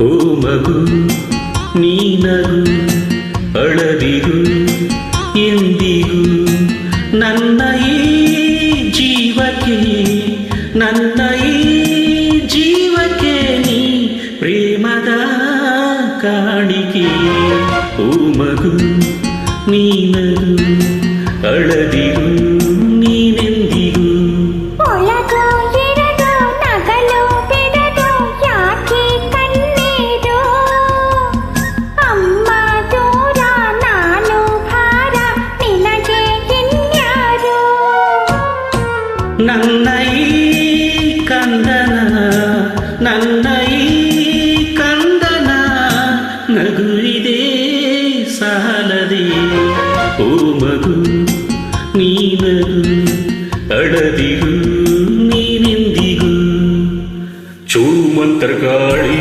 ಓ ಮಗು ನೀನರು ಅಳದಿರು ಎಂದಿಗೂ ನನ್ನ ಈ ಜೀವಕ್ಕೆ ನನ್ನ ಈ ಜೀವಕ್ಕೆ ನೀ ಪ್ರೇಮದ ಕಾಣಿಕೆ ಓ ಮಗು ನೀನರು ಅಳದಿರು ನೀನೆಂದಿಗೂ ನನ್ನ ಈ ಕಂದನ ನನ್ನ ಈ ಕಂದನ ನಗುವಿದೆ ಸಾಲದೆ ಓ ಮಗು ನೀನರು ಅಳದಿರು ನೀನೆಂದಿಗೂ ಚೂ ಮಂತ್ರ ಗಾಳಿ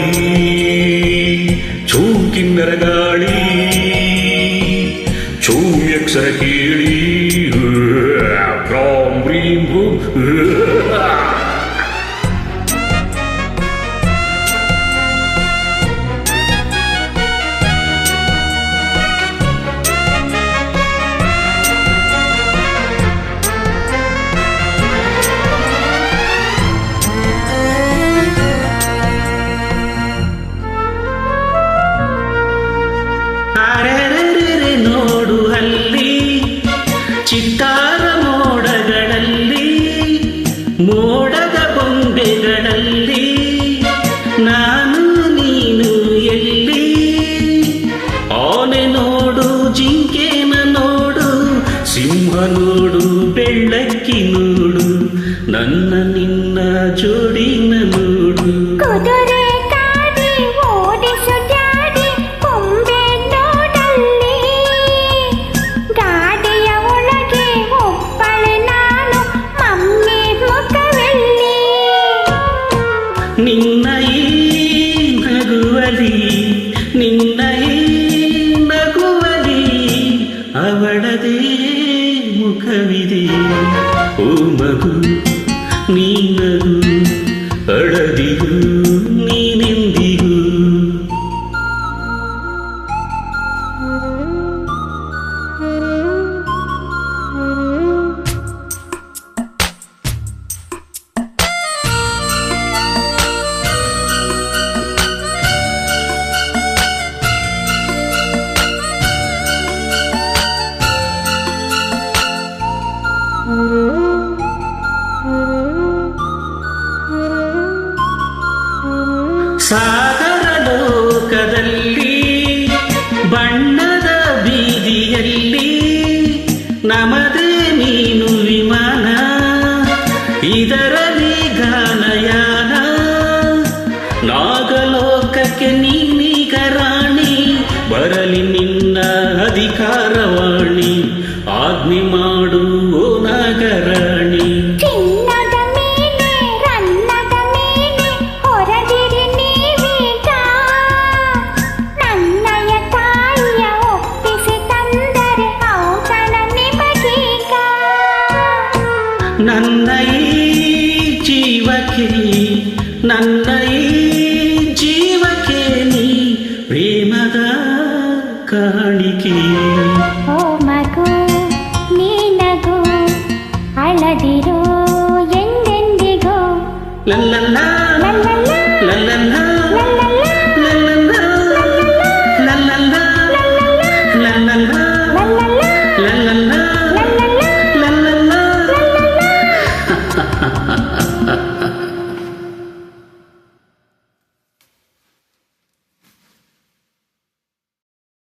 ಚೂ ಕಿನ್ನರ ಗಾಳಿ ಚೂ ಯಕ್ಷರ ಕೇಳಿ ಬ್ರಾಂ ಬ್ರೀಂ ಭೂ ನೋಡು ಅಲ್ಲಿ ಚಿತ್ತಾರ ಮೋಡಗಳಲ್ಲಿ ಮೋಡದ ಬೊಂಬೆಗಳಲ್ಲಿ ನಾನು ನೀನು ಎಲ್ಲಿ ಆನೆ ನೋಡು ಜಿಂಕೆನ ನೋಡು ಸಿಂಹ ನೋಡು ಬೆಳ್ಳಕ್ಕಿ ನೋಡು ನನ್ನ ನಿನ್ನ ಜೋಡಿನ ನೋಡು ನಿನ್ನ ಈ ನಗುವಲಿ ನಿನ್ನ ಈ ನಗುವಲಿ ಅವಳದೇ ಮುಖವಿದೆ ಓ ಮಗು ನೀನರು ಅಳದಿರು ನೀನೆಂದಿಗೂ ಸಾಗರ ಲೋಕದಲ್ಲಿ ಬಣ್ಣದ ಬೀದಿಯಲ್ಲಿ ನಮದೇ ಮೀನು ವಿಮಾನ ಇದರಲ್ಲಿ ಗಾನಯಾನ ನಾಗಲೋಕಕ್ಕೆ ನೀನೀಗ ರಾಣಿ ಬರಲಿ ನಿನ್ನ ಅಧಿಕಾರವಾಣಿ ಆಜ್ಞೆ ಮಾಡು